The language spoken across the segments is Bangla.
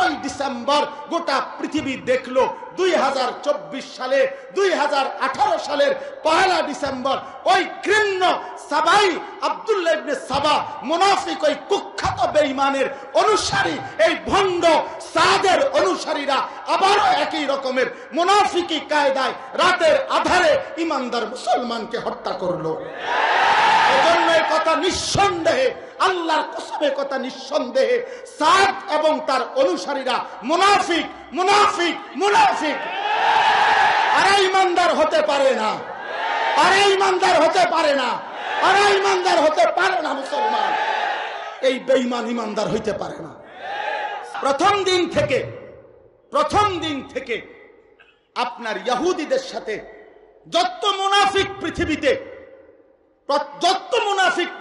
1 ডিসেম্বর গোটা পৃথিবী দেখলো 2024 সালে 2018 সালের 1 ডিসেম্বর ওই ঘৃণ্য সাবাই আব্দুল্লাহ ইবনে সাবা মুনাফিক, ওই কুখ্যাত বেঈমানের অনুসারী, এই ভণ্ড সাদের অনুসারীরা আবারও একই রকমের মুনাফিকি কায়দায় রাতের আধারে ইমানদার মুসলমানকে হত্যা করলো। এজন্য এই কথা নিঃসন্দেহে, আল্লাহর কসমে কথা নিঃসন্দেহে, সাদ এবং তার অনুসারীরা মুনাফিক মুনাফিক মুনাফিক। আরে ইমানদার হতে পারে না, আরে ইমানদার হতে পারে না, আরে ইমানদার হতে পারে না মুসলমান। এই বেঈমান ইমানদার হইতে পারে না। প্রথম দিন থেকে আপনার ইহুদিদের সাথে যত মুনাফিক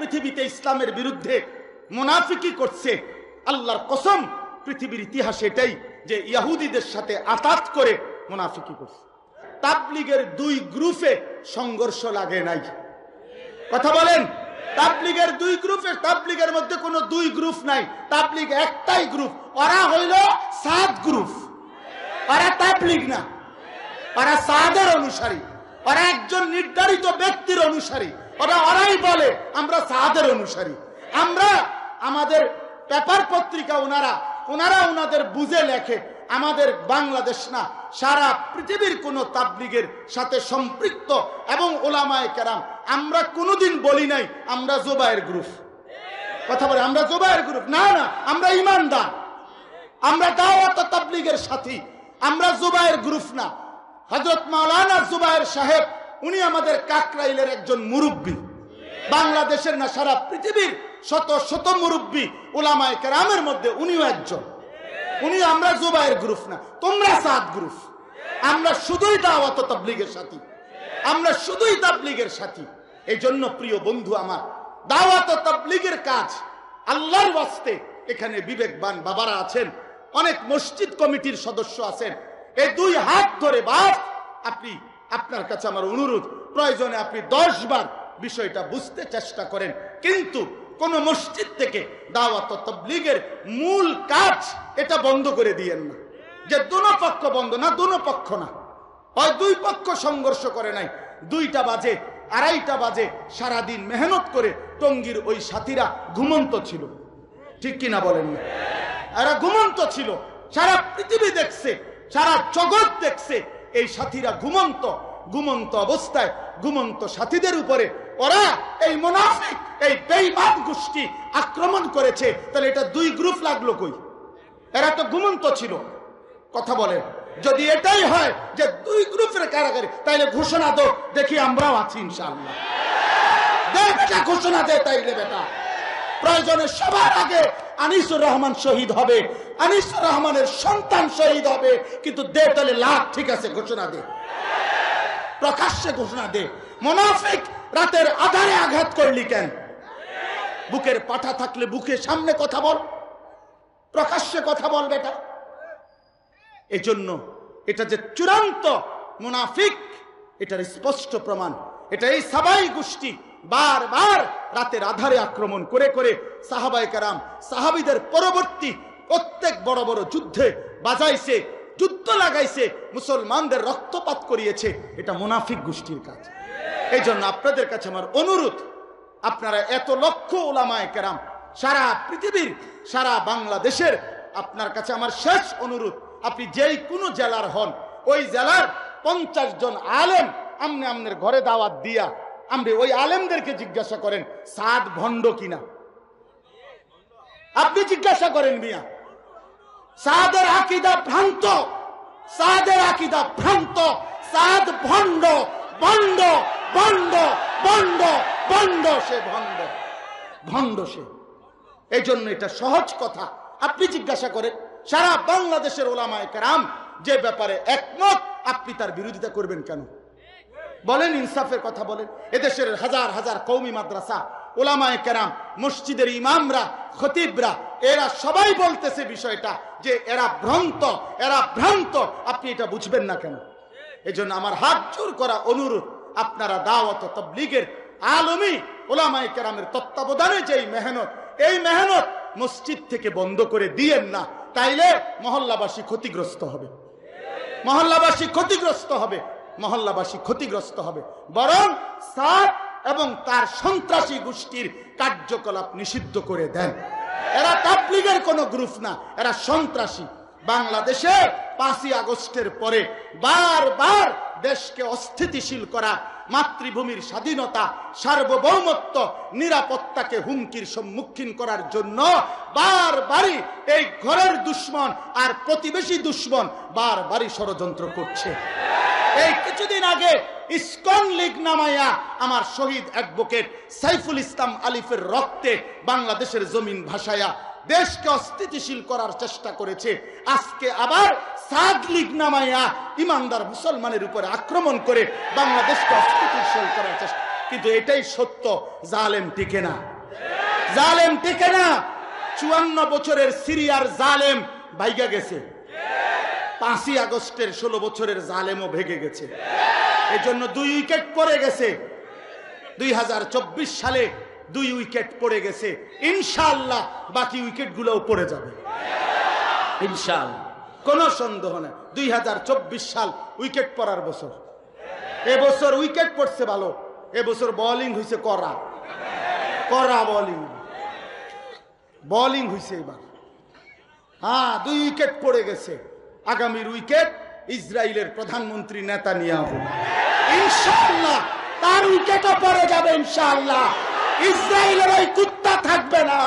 পৃথিবীতে ইসলামের বিরুদ্ধে মুনাফিকি করছে, আল্লাহর কসম পৃথিবীর ইতিহাস এটাই যে ইহুদিদের সাথে আতাত করে মুনাফিকি করছে। তাবলীগের 2 গ্রুপে সংঘর্ষ লাগে নাই। কথা বলেন, তাবলীগের 2 গ্রুপে, তাবলীগের মধ্যে কোনো 2 গ্রুপ নাই, তাবলীগ একটাই গ্রুপ। ওরা হইল সাদ গ্রুপ, ওরা তাবলীগ না, ওরা সাদের অনুসারী, ওরা একজন নির্ধারিত ব্যক্তির অনুসারী। ওরাই বলে আমরা সাদের অনুসারী। আমরা আমাদের পেপার পত্রিকা ওনারা ওনাদের বুঝে লেখে। আমাদের বাংলাদেশ না, সারা পৃথিবীর কোন তাবলীগের সাথে সম্পৃক্ত এবং ওলামায়ে কেরাম আমরা কোনোদিন বলি নাই আমরা জুবায়ের গ্রুপ। কথা বলে আমরা জুবায়ের গ্রুপ না, আমরা ইমানদার, আমরা দাওয়াত তাবলীগের সাথী, আমরা জুবায়ের গ্রুপ না। হযরত মাওলানা জুবায়ের সাহেব উনি আমাদের কাকরাইলের একজন মুরব্বী, বাংলাদেশের না সারা পৃথিবীর শত শত মুরব্বী উলামায়ে কেরামের মধ্যে উনিও একজন। উনি আমরা জুবায়ের গ্রুপ না, তোমরা সাদ গ্রুপ। আমরা শুধুই দাওয়াত তাবলীগের সাথী, আমরা শুধুই তাবলীগের সাথী। এই জন্য প্রিয় বন্ধু আমার, দাওয়াত তাবলীগের কাজ আল্লাহর ওয়াস্তে এখানে বিবেকবান বাবারা আছেন, অনেক মসজিদ কমিটির সদস্য আছেন। এই 2 হাত ধরে বাপ আপনার কাছে আমার অনুরোধ, প্রয়োজনে আপনি 10 বার বিষয়টা বুঝতে চেষ্টা করেন, কিন্তু কোন মসজিদ থেকে দাওয়াত তাবলীগের মূল কাজ এটা বন্ধ করে দিয়েন না। যে দুনো পক্ষ বন্ধ না, দুনো পক্ষ না, হয় 2 পক্ষ সংঘর্ষ করে নাই, 2টা বাজে 2:30টা বাজে সারাদিন মেহনত করে টঙ্গীর ওই সাথীরা ঘুমন্ত ছিল, ঠিক কিনা বলেন না? এরা ঘুমন্ত ছিল, সারা পৃথিবী দেখছে, সারা জগৎ দেখছে এই সাথীরা ঘুমন্ত অবস্থায় ঘুমন্ত সাথীদের উপরে ওরা এই মুনাফিক এই বেঈমান গোষ্ঠী আক্রমণ করেছে। তাহলে এটা 2 গ্রুপ লাগলো কই? এরা তো ঘুমন্ত ছিল। কথা বলেন, যদি এটাই হয় যে 2 গ্রুপের কারাগারে, তাইলে ঘোষণা দাও, দেখি আমরাও আছি ইনশাআল্লাহ। বেটা ঘোষণা দে, তাইলে বেটা প্রয়োজনে সবার আগে আনিসুর রহমান শহীদ হবে, আনিসুর রহমানের সন্তান শহীদ হবে, কিন্তু দে তাহলে লাখ, ঠিক আছে ঘোষণা দে, প্রকাশ্যে ঘোষণা দে। মুনাফিক রাতের আধারে আঘাত করলি কেন? বুকের পাঠা থাকলে বুকের সামনে কথা বল, প্রকাশ্যে কথা বল বেটা। এজন্য এটা যে চূড়ান্ত মুনাফিক এটার স্পষ্ট প্রমাণ। এটা এই সাবাই গোষ্ঠী বারবার রাতের আধারে আক্রমণ করে করে সাহাবায়ে কেরাম সাহাবীদের পরবর্তী প্রত্যেক বড় বড় যুদ্ধে বাজাইছে, যুদ্ধ লাগাইছে, মুসলমানদের রক্তপাত করিয়েছে। এটা মুনাফিক গোষ্ঠীর কাজ। এই জন্য আপনাদের কাছে আমার অনুরোধ, আপনারা এত লক্ষ উলামায়ে কেরাম সারা পৃথিবীর, সারা বাংলাদেশের, আপনার কাছে আমার শেষ অনুরোধ, আপনি যেই কোনো জেলার হন, ওই জেলার 50 জন আলেম আমনের ঘরে দাওয়াত দিয়া আপনি ওই আলেমদেরকে জিজ্ঞাসা করেন সাদ ভণ্ড কিনা। আপনি জিজ্ঞাসা করেন মিয়া, সাদের আকীদা ভ্রান্ত, সাদের আকীদা ভ্রান্ত, সাদ ভণ্ড, ভণ্ড ভণ্ড ভণ্ড ভণ্ড, সে ভণ্ড, ভণ্ড সে। এই জন্য এটা সহজ কথা, আপনি জিজ্ঞাসা করেন সারা বাংলাদেশের উলামায়ে কেরাম যে ব্যাপারে একমত, আপনি তার বিরোধিতা করবেন কেন? বলেন, ইনসাফের কথা বলেন। এদেশের হাজার হাজার কওমি মাদ্রাসা, উলামায়ে কেরাম, মসজিদের ইমামরা, খতিবরা, এরা সবাই বলতেছে বিষয়টা যে এরা ভ্রান্ত, এরা ভ্রান্ত, আপনি এটা বুঝবেন না কেন? এজন্য আমার হাত জোর করা অনুরোধ, আপনারা দাওয়াত তাবলীগের আলমী উলামায়ে কেরামের তত্ত্বাবধানে যেই মেহনত, এই মেহনত মসজিদ থেকে বন্ধ করে দিয়েন না, তাইলে মহল্লাবাসী ক্ষতিগ্রস্ত হবে, মহল্লাবাসী ক্ষতিগ্রস্ত হবে, মহল্লাবাসী ক্ষতিগ্রস্ত হবে। বরং সাদ এবং তার সন্ত্রাসী গোষ্ঠীর কার্যকলাপ নিষিদ্ধ করে দেন। এরা তাবলীগের কোনো গ্রুপ না, এরা সন্ত্রাসী। বাংলাদেশে 5ই আগস্টের পরে বারবার দেশকে অস্থিতিশীল করা, মাতৃভূমির স্বাধীনতা, সার্বভৌমত্ব, নিরাপত্তাকে হুমকির সম্মুখীন করার জন্য বারবারই এই ঘরের দুশ্মন আর প্রতিবেশী দুশ্মন বারবারই ষড়যন্ত্র করছে। এই কিছুদিন আগে ইসকন লীগ নামাইয়া আমার শহীদ অ্যাডভোকেট সাইফুল ইসলাম আলিফের রক্তে বাংলাদেশের জমিন ভাসায়া দেশকে অস্থিতিশীল করার চেষ্টা করেছে। আজকে আবার সাদ লীগ নামাইয়া ইমানদার মুসলমানের উপরে আক্রমণ করে বাংলাদেশকে অস্থিতিশীল করার চেষ্টা। কিন্তু এটাই সত্য, জালেম টিকে না, জালেম টিকে না। 54 বছরের সিরিয়ার জালেম ভাইগা গেছে, 5ই আগস্টের 16 বছরের জালেমও ভেগে গেছে। এই জন্য 2 উইকেট পড়ে গেছে। 2024 সালে 2 উইকেট পড়ে গেছে। ইনশাআল্লাহ বাকি উইকেট গুলোও পড়ে যাবে ইনশাআল্লাহ, কোনো সন্দেহ নেই। 2024 সাল উইকেট পড়ার বছর। এবছর উইকেট পড়ছে ভালো, এবছর বোলিং হয়েছে করা, করা বোলিং, বোলিং হয়েছে এবার। হ্যাঁ, 2 উইকেট পড়ে গেছে। আগামীর উইকেট ইসরায়েলের প্রধানমন্ত্রী নেতানিয়াহু, ইনশাআল্লাহ তার উইকেটও পড়ে যাবে ইনশাআল্লাহ। ইসরায়েলের ওই কুত্তা থাকবে না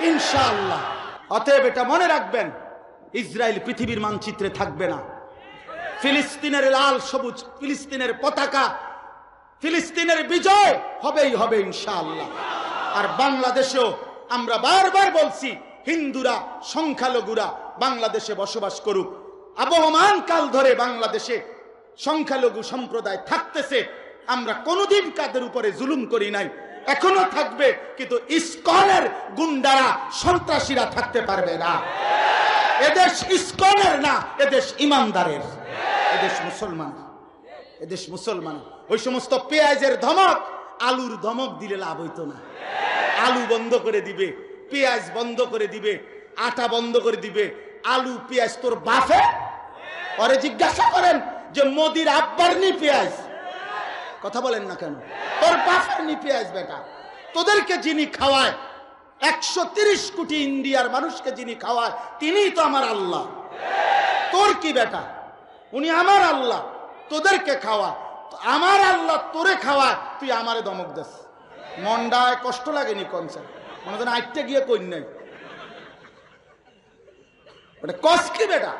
ইনশাআল্লাহ। অতএব এটা মনে রাখবেন, ইসরায়েল পৃথিবীর মানচিত্রে থাকবে না। ফিলিস্তিনের লাল সবুজ ফিলিস্তিনের পতাকা, ফিলিস্তিনের বিজয় হবেই হবে ইনশাআল্লাহ। আর বাংলাদেশেও আমরা বারবার বলছি, হিন্দুরা সংখ্যালঘুরা বাংলাদেশে বসবাস করুক। আবহমান কাল ধরে বাংলাদেশে সংখ্যালঘু সম্প্রদায় থাকতেছে। আমরা কোনোদিন কাদের উপরে জুলুম করি নাই, এখনো থাকবে। কিন্তু ইসকনের গুন্ডারা, সন্ত্রাসীরা থাকতে পারবে না। এদেশ ইসকনের না, এদেশ ইমানদারের, এদেশ মুসলমান, এদেশ মুসলমান। ওই সমস্ত পেঁয়াজের ধমক, আলুর ধমক দিলে লাভ হইতো না। আলু বন্ধ করে দিবে, পেঁয়াজ বন্ধ করে দিবে, আটা বন্ধ করে দিবে। আলু পেঁয়াজ তোর বাপে? পরে জিজ্ঞাসা করেন যে মোদির আব্বার নি পেঁয়াজ, কথা বলেন না কেন? তোর বাপের নি পেঁয়াজ বেটা। তোদেরকে যিনি খাওয়ায়, 130 কোটি ইন্ডিয়ার মানুষকে যিনি খাওয়ায়, তিনিই তো আমার আল্লাহ। তোর কি বেটা? উনি আমার আল্লাহ, তোদেরকে খাওয়া। আমার আল্লাহ তোরে খাওয়ায়, তুই আমারে ধমক দেস। মন্ডায় কষ্ট লাগেনি কনসেপ্ট, মনে হয় আইতে গিয়ে কই নাই। ওটা কষ্ট কি বেটা?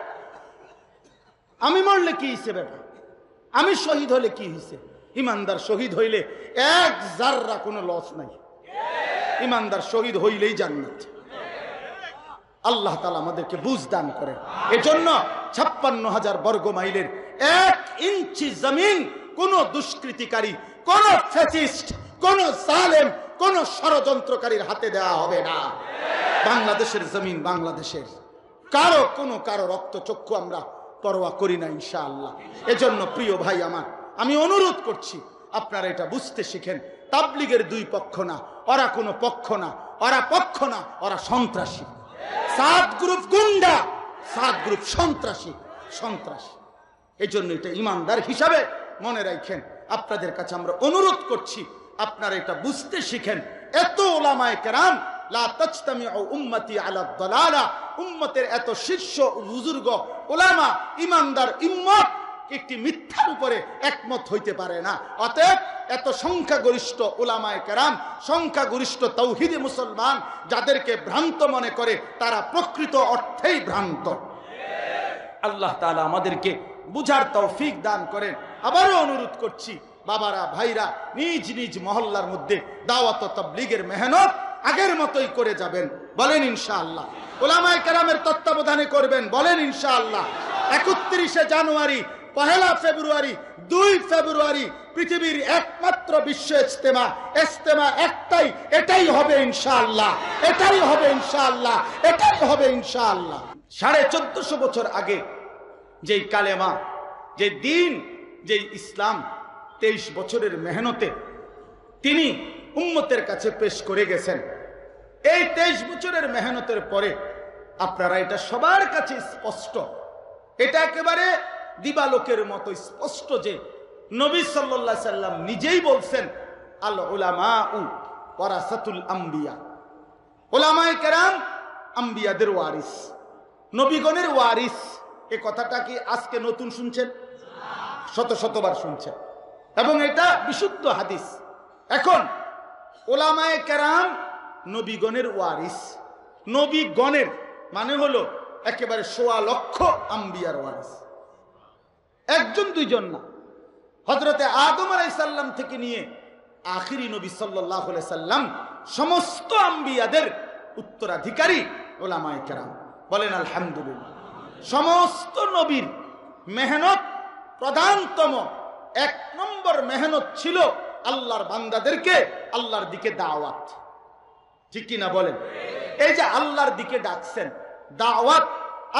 আমি মরলে কি হইছে বেটা? আমি শহীদ হলে কি হইছে? ইমানদার শহীদ হইলে 1 জাররা কোনো লস নাই। ইমানদার শহীদ হইলেই জান্নাত। আল্লাহ তাআলা আমাদেরকে বুঝ দান করেন। এজন্য 56,000 বর্গ মাইলের 1 ইঞ্চি জমিন কোন দুষ্কৃতিকারী, কোন ফ্যাসিস্ট, কোন জালেম, কোন ষড়যন্ত্রকারীর হাতে দেওয়া হবে না। বাংলাদেশের জমিন বাংলাদেশের, কারো রক্ত চক্ষু আমরা পরোয়া করি না ইনশাআল্লাহ। এজন্য প্রিয় ভাই আমার, আমি অনুরোধ করছি আপনারা এটা বুঝতে শিখেন। তাবলীগের 2 পক্ষ না, ওরা কোনো পক্ষ না, ওরা পক্ষ না, ওরা সন্ত্রাসী। সাদ গ্রুপ গুন্ডা, সাদ গ্রুপ সন্ত্রাসী, সন্ত্রাসী। এই জন্য এটা ইমানদার হিসাবে মনে রাখেন। আপনাদের কাছে আমরা অনুরোধ করছি, আপনারা এটা বুঝতে শিখেন। এত ওলামায়ে কেরাম, লা তাজতামিউ উম্মতি আলা দালালা, উম্মতের এত শীর্ষ বুজুর্গ ওলামা, ইমানদার উম্মত একটি মিথ্যার উপরে একমত হইতে পারে না। অতএব এত সংখ্যাগরিষ্ঠ ওলামায়ে কেরাম, সংখ্যাগরিষ্ঠ তাওহীদি মুসলমান যাদেরকে ভ্রান্ত মনে করে, তারা প্রকৃত অর্থেই ভ্রান্ত। আল্লাহ তাআলা আমাদেরকে বুঝার তৌফিক দান করেন। আবারও অনুরোধ করছি, বাবারা, ভাইরা, নিজ নিজ মহল্লার মধ্যে দাওয়াত ও তাবলীগের মেহনত আগের মতোই করে যাবেন, বলেন ইনশাআল্লাহ। ওলামায়ে কেরামের তত্ত্বাবধানে করবেন, বলেন ইনশাআল্লাহ। 31 জানুয়ারি, 1 ফেব্রুয়ারি, 2 ফেব্রুয়ারি পৃথিবীর একমাত্র বিশ্ব ইজতেমা, ইজতেমা একটাই, এটাই হবে ইনশাআল্লাহ, এটাই হবে ইনশাআল্লাহ, এটাই হবে ইনশাআল্লাহ। 1450 বছর আগে যেই কালেমা, যে দিন, যেই ইসলাম 23 বছরের মেহনতে তিনি উম্মতের কাছে পেশ করে গেছেন, এই 23 বছরের মেহনতের পরে আপনারা এটা সবার কাছে স্পষ্ট, এটা একেবারে দিবালোকের মতো স্পষ্ট যে নবী সাল্লাল্লাহু আলাইহি সাল্লাম নিজেই বলছেন, আল উলামাউ ওয়ারাসাতুল আম্বিয়া, উলামায়ে কেরাম আম্বিয়াদের ওয়ারিস, নবীগণের ওয়ারিস। এই কথাটা কি আজকে নতুন শুনছেন? শত শতবার শুনছেন, এবং এটা বিশুদ্ধ হাদিস। এখন উলামায়ে কেরাম নবীগণের ওয়ারিস, নবীগণের মানে হলো একেবারে 1.25 লক্ষ আম্বিয়ার ওয়ারিস, একজন দুইজন না। হযরতে আদম আলাইহিস সালাম থেকে নিয়ে আখিরি নবী সাল্লাল্লাহু আলাইহি সাল্লাম সমস্ত আম্বিয়াদের উত্তরাধিকারী উলামায়ে কেরাম। বলেন আলহামদুলিল্লাহ। সমস্ত নবীর মেহনত, প্রধানতম 1 নম্বর মেহনত ছিল আল্লাহর বান্দাদেরকে আল্লাহর দিকে দাওয়াত। ঠিক কি না বলেন? এই যে আল্লাহর দিকে ডাকছেন, দাওয়াত,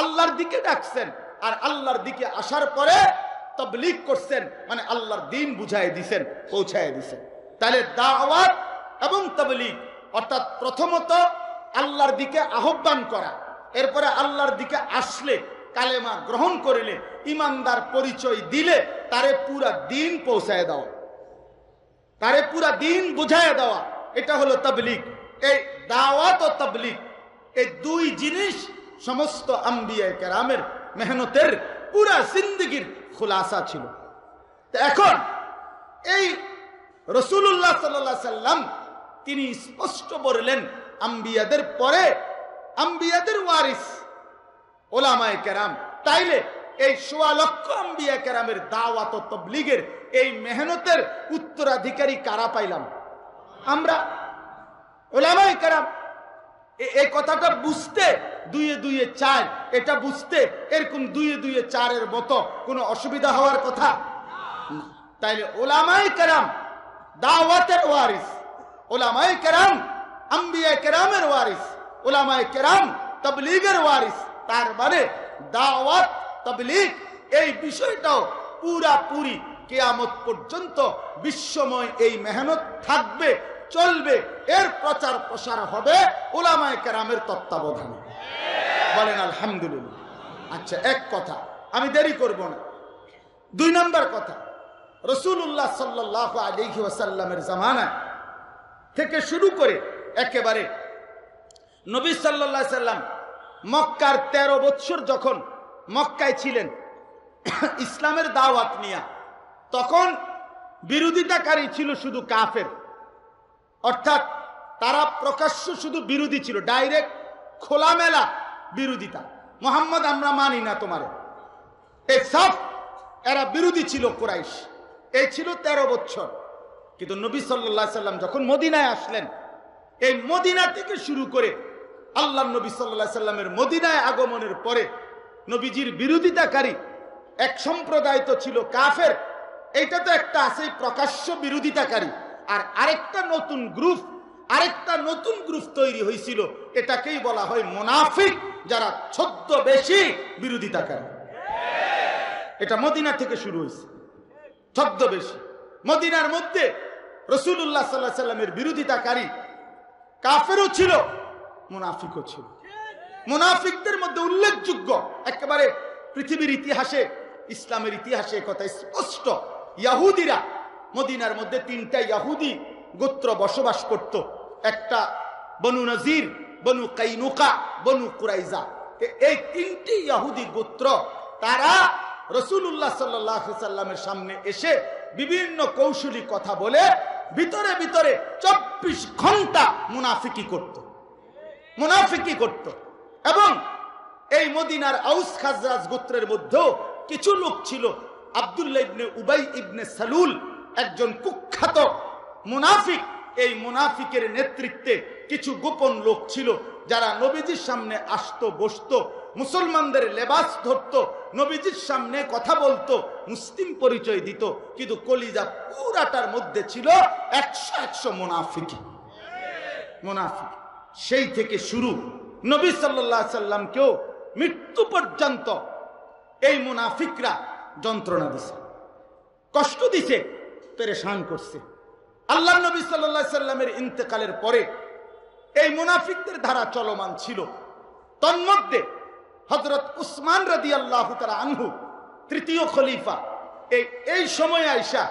আল্লাহর দিকে ডাকছেন, আর আল্লাহর দিকে আসার পরে তাবলীগ করছেন, মানে আল্লাহর দ্বীন বুঝায় দিছেন, পৌঁছায় দিছেন। তাহলে দাওয়াত এবং তাবলীগ অর্থাৎ প্রথমত আল্লাহর দিকে আহ্বান করা, এরপরে আল্লাহর দিকে আসলে কালেমা গ্রহণ করিলে, ইমানদার পরিচয় দিলে তারে পুরা দ্বীন পৌঁছায় দেওয়া, তারে পুরা দ্বীন বুঝায় দেওয়া, এটা হলো তাবলীগ। এই দাওয়াত ও তাবলীগ, এই দুই জিনিস সমস্ত আম্বিয়ায়ে কেরামের মেহনতের পুরা জিন্দেগীর খুলাসা ছিল। তো এখন এই রাসূলুল্লাহ সাল্লাল্লাহু আলাইহি সাল্লাম তিনি স্পষ্ট বললেন, আম্বিয়াদের পরে আম্বিয়াদের ওয়ারিস উলামায়ে কেরাম। তাইলে এই 1.25 লক্ষ আম্বিয়া কেরামের দাওয়াত ও তাবলীগের এই মেহনতের উত্তরাধিকারী কারা পাইলাম? আমরা উলামায়ে কেরাম। এই কথাটা বুঝতে 2 এ 2 এ 4, এটা বুঝতে এরকম 2 এ 2 এ 4 এর মতো কোনো অসুবিধা হওয়ার কথা না। তাইলে উলামায়ে কেরাম দাওয়াতের ওয়ারিস, উলামায়ে কেরাম আম্বিয়ায়ে কেরামের ওয়ারিস, উলামায়ে কেরাম তাবলীগের ওয়ারিস। তার মানে দাওয়াত তাবলীগ এই বিষয়টাও পুরাপুরি কিয়ামত পর্যন্ত বিশ্বময় এই মেহনত থাকবে, চলবে, এর প্রচার প্রসার হবে উলামায়ে কেরামের তত্ত্বাবধানে। বলেন আলহামদুলিল্লাহ। আচ্ছা, এক কথা আমি দেরি করব না। 2 নম্বর কথা, রাসূলুল্লাহ সাল্লাল্লাহু আলাইহি ওয়াসাল্লামের জামানা থেকে শুরু করে একেবারে নবী সাল্লাল্লাহু আলাইহি সাল্লাম মক্কার 13 বছর যখন মক্কায় ছিলেন ইসলামের দাওয়াত নিয়ে, তখন বিরোধিতাকারী ছিল শুধু কাফের, অর্থাৎ তারা প্রকাশ্য শুধু বিরোধী ছিল, ডাইরেক্ট খোলামেলা বিরোধিতা। মুহাম্মদ আমরা মানি না তোমারে, এই সব এরা বিরোধী ছিল কুরাইশ। এই ছিল 13 বছর। কিন্তু নবী সাল্লাল্লাহু আলাইহি সাল্লাম যখন মদিনায় আসলেন, এই মদিনা থেকে শুরু করে আল্লাহ নবী সাল্লাল্লাহু আলাইহি সাল্লামের মদিনায় আগমনের পরে নবীজির বিরোধিতাকারী এক সম্প্রদায় তো ছিল কাফের, এইটা তো একটা আছে প্রকাশ্য বিরোধিতাকারী, আর আরেকটা নতুন গ্রুপ তৈরি হয়েছিল, এটাকেই বলা হয় মুনাফিক, যারা ছদ্মবেশী বিরোধিতাকারী। এটা মদিনা থেকে শুরু হয়েছে, ছদ্মবেশী। মদিনার মধ্যে রাসূলুল্লাহ সাল্লাল্লাহু আলাইহি সাল্লামের বিরোধিতাকারী কাফেরও ছিল, মুনাফিকও ছিল। মুনাফিকদের মধ্যে উল্লেখযোগ্য একেবারে পৃথিবীর ইতিহাসে, ইসলামের ইতিহাসে কথা স্পষ্ট, ইহুদিরা। মদিনার মধ্যে 3টা ইহুদি গোত্র বসবাস করত, একটা বনু নজির, বনু কাইনুকা, বনু কুরাইজা। এই 3টি ইহুদি গোত্র তারা রাসূলুল্লাহ সাল্লাল্লাহু আলাইহি সাল্লামের সামনে এসে বিভিন্ন কৌশলী কথা বলে ভিতরে ভিতরে 24 ঘন্টা মুনাফিকি করত। এবং এই মদিনার আউস খাজরাজ গোত্রের মধ্যেও কিছু লোক ছিল, আব্দুল্লাহ ইবনে উবাই ইবনে সালুল একজন কুখ্যাত মুনাফিক। এই মুনাফিকের নেতৃত্বে কিছু গোপন লোক ছিল, যারা নবীজির সামনে আসতো, বসতো, মুসলমানদের লেবাস ধরতো, নবীজির সামনে কথা বলতো, মুসলিম পরিচয় দিত, কিন্তু কলিজা পুরাটার মধ্যে ছিল 100 মুনাফিক। সেই থেকে শুরু নবী সাল্লাল্লাহু আলাইহি সাল্লামকেও মৃত্যু পর্যন্ত এই মুনাফিকরা যন্ত্রণা দিছে, কষ্ট দিছে, পেরেশান করছে। আল্লাহ নবী সাল্লাল্লাহু আলাইহি সাল্লামের ইন্তেকালের পরে এই মুনাফিকদের ধারা চলমান ছিল। তন্মধ্যে হযরত উসমান রাদিয়াল্লাহু তাআলা আনহু তৃতীয় খলিফা, এই সময় আয়েশা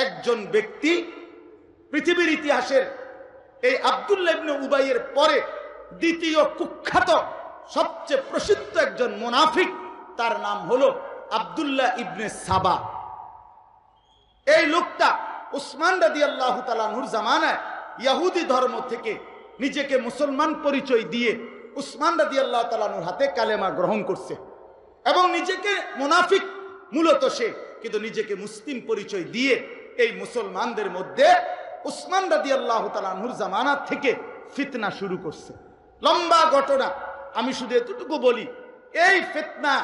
একজন ব্যক্তি পৃথিবীর ইতিহাসের এই আব্দুল্লাহ ইবনে উবাইয়ের পরে দ্বিতীয় কুখ্যাত সবচেয়ে প্রসিদ্ধ একজন মুনাফিক, তার নাম হলো আব্দুল্লাহ ইবনে সাবা। এই লোকটা উসমান রাদিয়াল্লাহু তাআলা আনহুর জামানায় ইহুদি ধর্ম থেকে নিজেকে মুসলমান পরিচয় দিয়ে উসমান রাদিয়াল্লাহু তাআলা আনহুর হাতে কালেমা গ্রহণ করছে এবং নিজেকে মুনাফিক মূলত সে, কিন্তু নিজেকে মুসলিম পরিচয় দিয়ে এই মুসলমানদের মধ্যে উসমান রাদিয়াল্লাহু তাআলা আনহুর জামানা থেকে ফিতনা শুরু করছে। লম্বা ঘটনা, আমি শুধু এতটুকু বলি, এই ফিতনা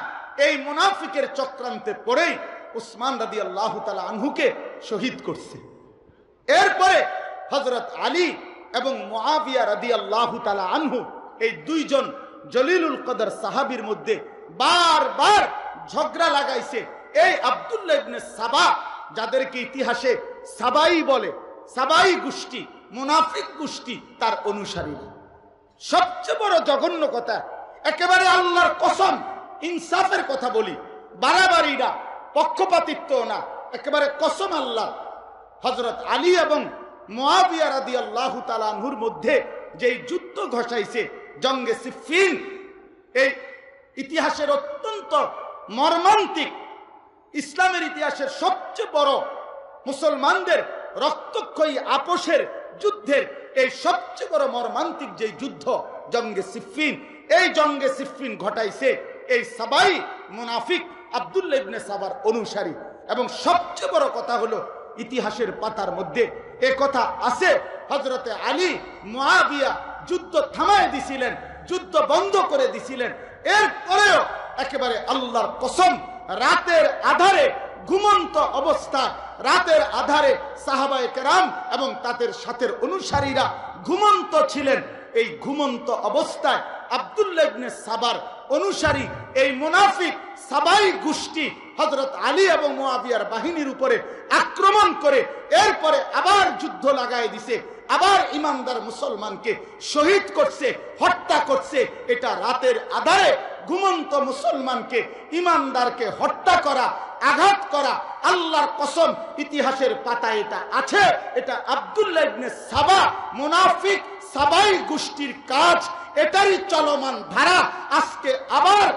এই মুনাফিকের চক্রান্তে পড়েই উসমান রাদিয়াল্লাহু তাআলা আনহুকে শহীদ করছে। এরপরে হযরত আলী এবং মুআবিয়া রাদিয়াল্লাহু তাআলা আনহু, এই দুইজন জলিলুল কদর সাহাবীর মধ্যে বারবার ঝগড়া লাগাইছে। এই আব্দুল্লাহ ইবনে সাবা, যাদেরকে ইতিহাসে সাবাই বলে, সাবাই গোষ্ঠী, মুনাফিক গোষ্ঠী, তার অনুসারীরা। সবচেয়ে বড় জঘন্য কথা, একেবারে আল্লাহর কসম, ইনসাফের কথা বলি, বাড়াবাড়ি না, পক্ষপাতিত্ব না, একেবারে কসম আল্লাহ, হযরত আলী এবং মুআবিয়া রাদিয়াল্লাহু তাআলা আনহুর মধ্যে যেই যুদ্ধ ঘটাইছে জঙ্গে সিফফিন, এই ইতিহাসের অত্যন্ত মর্মান্তিক, ইসলামের ইতিহাসের সবচেয়ে বড় মুসলমানদের রক্তক্ষয়ী আপোষের যুদ্ধের এই সবচেয়ে বড় মর্মান্তিক যে যুদ্ধ জঙ্গে সিফফিন, এই জঙ্গে সিফফিন ঘটাইছে এই সাবাই মুনাফিক আব্দুল্লাহ ইবনে সাবার অনুসারী। এবং সবচেয়ে বড় কথা হলো, ইতিহাসের পাতার মধ্যে এ কথা আছে, হযরতে আলী মুআবিয়া যুদ্ধ থামায় দিছিলেন, যুদ্ধ বন্ধ করে দিছিলেন। এরপরেও একেবারে আল্লাহর কসম, রাতের আধারে ঘুমন্ত অবস্থা, রাতের আধারে সাহাবায়ে কেরাম এবং তাদের সাথের অনুসারীরা ঘুমন্ত ছিলেন। এই ঘুমন্ত অবস্থায় আব্দুল্লাহ ইবনে সাবার অনুসারী এই মুনাফিক সাবাই গোষ্ঠী হযরত আলী এবং মুআবিয়ার বাহিনীর উপরে আক্রমণ করে এরপরে আবার যুদ্ধ লাগাই দিছে, আবার ইমানদার মুসলমানকে শহীদ করছে, হত্যা করছে। এটা রাতের আধারে ঘুমন্ত মুসলমানকে, ইমানদারকে হত্যা করা, আঘাত করা, আল্লাহর কসম ইতিহাসের পাতায় এটা আছে। এটা আব্দুল্লাহ ইবনে সাবা মুনাফিক সাবাই গোষ্ঠীর কাজ, এটারই চলমান ধারা আজকে আবার